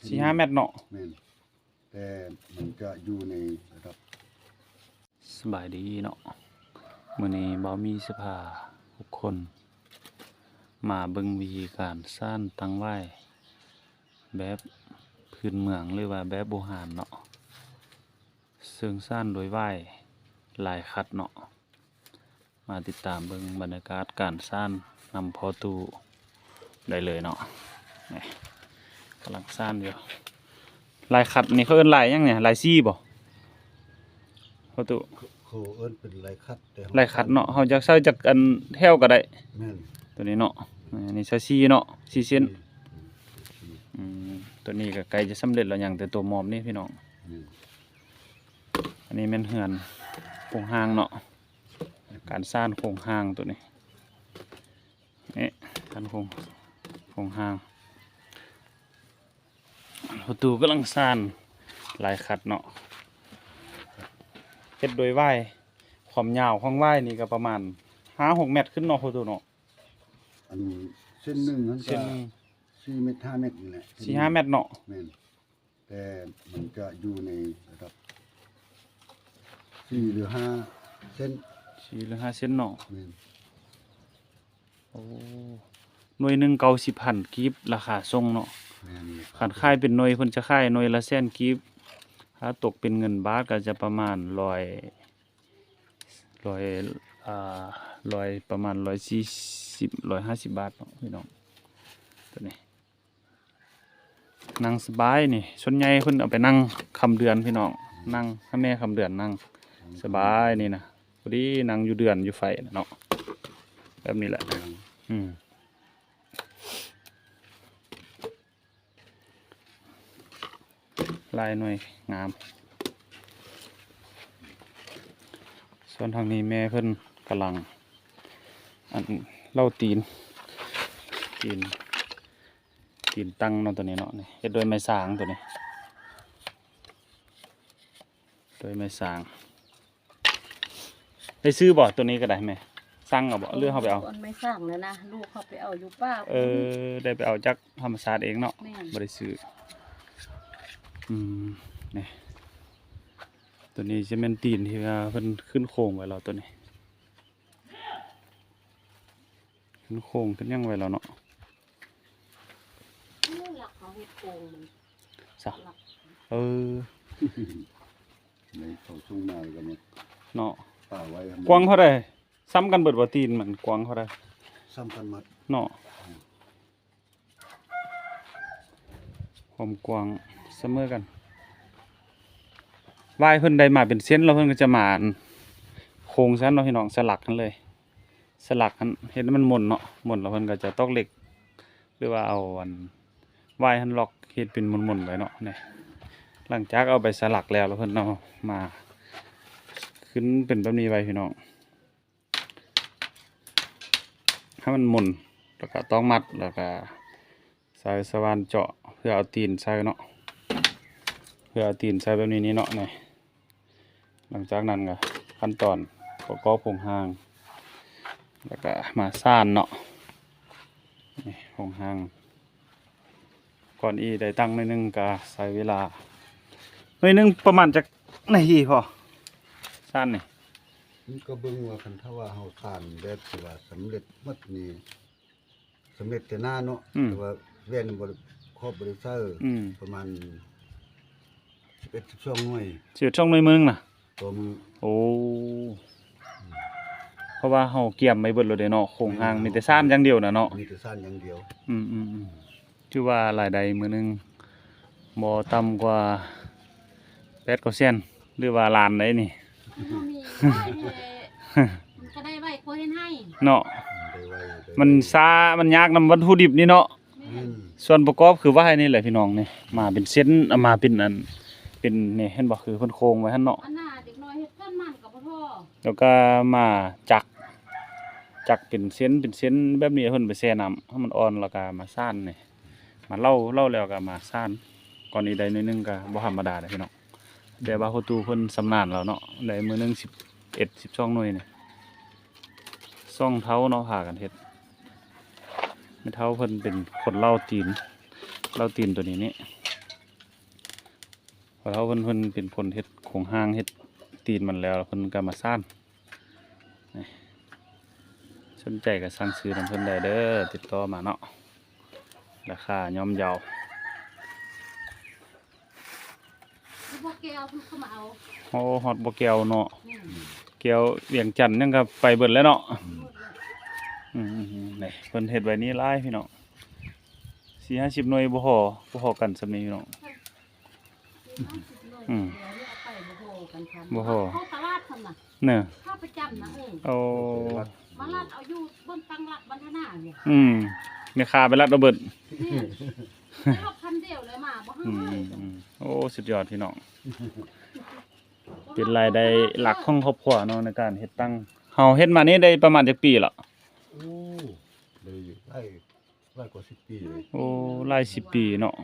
4-5 เมตรเนาะแม่นแต่มันจะอยู่ในระดับสบายดีเนาะมื้อนี้บ่มีเสื้อผ้าทุกคนมาเบิ่งวิธีการสร้างตังไหว้แบบพื้นเมืองหรือว่าแบบโบราณเนาะซึ่งสร้างโดยไหว้ลายคัดเนาะมาติดตามเบิ่งบรรยากาศการสร้างนำพอตูได้เลยเนาะนี่กำลังสร้างอยู่ลายคัดนี่เขาเอิ้นลายหยังเนี่ยลายซี่บ่พอตู เขาเอิ้นเป็นลายคัดแต่ ลายคัดเนาะเฮาจะใช้จากอันแถวก็ได้ แม่น ตัวนี้เนาะอันนี้ใช้ซี่เนาะซี่เส้นตัวนี้ก็ใกล้จะสำเร็จแล้วอย่างแต่ตัวมอมนี่พี่น้องอันนี้แม่นเฮือนโครงหางเนาะการสร้างโครงหางตัวนี้นี่การโครงหางประตูกำลังสร้างลายคัดเนาะเฮ็ดโดยไหว้ความยาวของไหว้นี่ก็ประมาณ 5-6 เมตรขึ้นเนาะประตูเนาะ อันเส้นหนึ่งนั้น เส้ ก็ น 4 เมตร 5 เมตรนี่แหละ 4-5 เมตรเนาะ แม่นแต่มันจะอยู่ในระดับ4หรือ5เส้น 4 หรือ 5 เซนเนาะ แม่น โอ้หน่วยหนึ่ง90,000กีบราคาส่งเนาะ แม่น คันค่ายเป็นหน่วยเพิ่นจะค่ายหน่วยละแสนกีบถ้าตกเป็นเงินบาทก็จะประมาณประมาณ150 บาทเนาะพี่น้องตัวนี้นั่งสบายนี่ส่วนใหญ่เพิ่นเอาไปนั่งคำเดือนพี่น้องนั่งถ้าแม่คำเดือนนั่งสบายนี่นะพอดีนั่งอยู่เดือนอยู่ไฟเนาะแบบนี้แหละลายหน่วยงามส่วนทางนี้แม่เพิ่นกำลังอันเล่าตีนตั้งเนาะตัวนี้เนาะนี่เฮ็ดโดยไม้สางตัวนี้โดยไม้สางได้ซื้อบ่ตัวนี้ก็ได้แม่สั่งเอาบ่เลือกเฮาไปเอา ไม่สั่งแล้วนะลูกเขาไปเอาอยู่ป้า ได้ไปเอาจากธรรมชาติเองเนาะ แม่น บ่ได้ซื้อนี่ตัวนี้จะเป็นตีนที่ว่าเพิ่นขึ้นโครงไว้แล้วตัวนี้ขึ้นโครงขึ้นหยังไว้แล้วเนาะ หลักเขาเฮ็ดโกงมัน ซะ หลัก ในเขาช่วงนาก็มา เนาะ ป่าไว้ กว้างเท่าใดซ้ำกันเบิดบ่ตีนมันกว้างเท่าใด ซ้ำกันหมด เนาะความกว้างเสมอกันวายเพิ่นได้มาเป็นเส้นแล้วเพิ่นก็จะมาโครงซันเนาะพี่น้องสลักกันเลยสลักกันเฮ็ดให้มันหมุนเนาะหมุนแล้วเพิ่นก็จะตอกเหล็กหรือว่าเอาอันวายหันล็อกเฮ็ดเป็นหมุนๆไว้เนาะนี่หลังจากเอาไปสลักแล้วเพิ่นเอามาขึ้นเป็นแบบนี้ไว้พี่น้องให้มันหมุนแล้วก็ต้องมัดแล้วก็ใส่สว่านเจาะเพื่อเอาตีนใส่เนาะเพื่อเอาตีนใส่แบบนี้เนาะนี่หลังจากนั้นก็ขั้นตอนประกอบโครงหางแล้วก็มาซ่านเนาะนี่โครงหางก่อนได้ตั้งหน่อยนึงก็ใช้เวลาหน่อยนึงประมาณจักนาทีพอซ่านนี่ มันก็เบิ่งว่าคันถ้าว่าเฮาทานแบบที่ว่าสำเร็จหมดนี่สำเร็จแต่หน้าเนาะแต่ว่าแว่นบ่ได้ครอบบริษัทประมาณ11-12หน่วย เสียช่องหน่อยมึงน่ะ ตัวมึง โอ้เพราะว่าเฮาเกี่ยมไม่เบิดเลยเด้เนาะโครงหางมีแต่ซ่านอย่างเดียวน่ะเนาะ มีแต่ซ่านอย่างเดียว ชื่อว่ารายได้มื้อนึงบ่ต่ำกว่า8-9 แสนหรือว่าล้านได้นี่ มีมันก็ได้ไว้โคเฮ็ดให้ เนาะ ได้ไว้ได้ มันช้ามันยากนำวัตถุดิบนี่เนาะ อืม ส่วนประกอบคือว่าให้นี่แหละพี่น้องนี่มาเป็นเส้นเอามาเป็นอันเป็นนี่เห็นบ่คือเพิ่นโครงไว้หั่นเนาะ อันน่ะเด็กน้อยเฮ็ดก้อนมันกับบ่พอ แล้วก็มาจักเป็นเส้นแบบนี้เพิ่นไปแช่น้ำให้มันอ่อนแล้วก็มาซ่านนี่มาเล่าแล้วก็มาซ่านก่อนนี้ได้หน่อยนึงก็บ่ธรรมดาเด้อพี่น้องแต่ว่าประตูเพิ่นสำนาญแล้วเนาะได้มื้อนึง11-12หน่วยนี่ซ่องเท้าเนาะพากันเฮ็ดไม่เท้าเพิ่นเป็นคนเล่าตีนตัวนี้นี่ พอเขาเพิ่นเป็นคนเฮ็ดโครงห้างเฮ็ดตีนมันแล้วเพิ่นก็มาสร้างนี่สนใจก็สั่งซื้อนำเพิ่นได้เด้อติดต่อมาเนาะราคาย่อมเยา คือพวกแก้วเพิ่นเข้ามาเอา โอ้ฮอดบ่แก้วเนาะ นี่ แก้วเวียงจันทน์ยังก็ไปเบิดแล้วเนาะ หมดเลย นี่เพิ่นเฮ็ดไว้นี่หลายพี่น้อง4-50หน่วยบ่พอกันซำนี้พี่น้อง อืม เดี๋ยวนี้เอาไปบ่โหกันคัน บ่โห เข้าตลาดทำน่ะ เน้อ เข้าประจำนะโอ้มาลาดเอาอยู่บนตังหลักบรรทนาเนี่ย แม่ค้าไปรัดระเบิด นี่ได้รอบคันเดียวเลยมาบ่ให้เลย โอ้สุดยอดพี่น้องเป็นรายได้หลักของครอบครัวเนาะในการเฮ็ดตังเฮาเฮ็ดมานี่ได้ประมาณจักปีละ โอ้เลยไล่กว่า10 ปีเลย โอ้หลาย10ปีเนาะ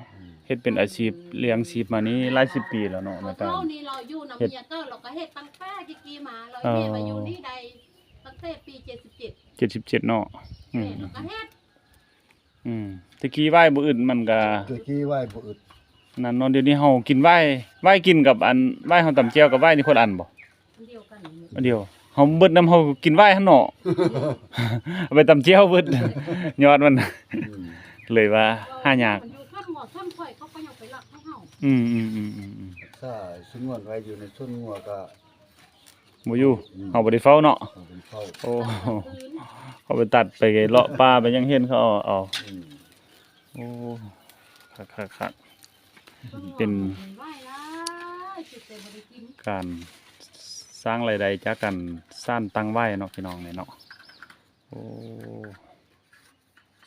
เฮ็ดเป็นอาชีพเลี้ยงชีพมานี่หลาย10ปีแล้วเนาะในการ เท่านี้เราอยู่นำเมียเตอร์เราก็เฮ็ดตั้งแต่กี่มาเราเมียมาอยู่นี่ได้ตั้งแต่ปี77 77เนาะอืม เราก็เฮ็ด ตะกี้ไหว้บ่อื่นมันก็ ตะกี้ไหว้บ่อึด นั่นเนาะเดี๋ยวนี้เฮากินไหว้กินกับอันไหว้เฮาตำแจ่วกับไหว้นี่คนละอันบ่ อันเดียวกันนี่ อันเดียวเฮาเบิดน้ำเฮากินไหว้หั่นเนาะ เอาไปตำแจ่วเบิด ยอดมัน เลยว่าหายาก มันอยู่ข้างหมอข้างข่อยเขาก็ยังไปหลักให้เฮา อืม ถ้าสงวนไว้อยู่ในต้นงัวก็ บ่อยู่เฮาบ่ได้เฝ้าเนาะ เอาเป็นเข้า โอ้ พื้น เขาไปตัดไปเลาะป่าไปยังเห็นเขาเอา อืม โอ้คัก เป็น ไหว้ละสิแต่บ่ได้กิน การสร้างรายได้จากการสร้างตั้งไว้เนาะพี่น้องนี่เนาะโอ้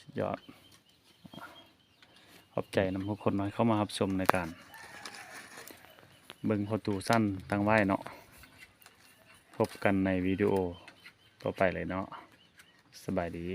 สุดยอดขอบใจนำทุกคนน้อยเข้ามารับชมในการเบิ่งประตูสั้นตั้งไว้เนาะพบกันในวิดีโอต่อไปเลยเนาะสบายดี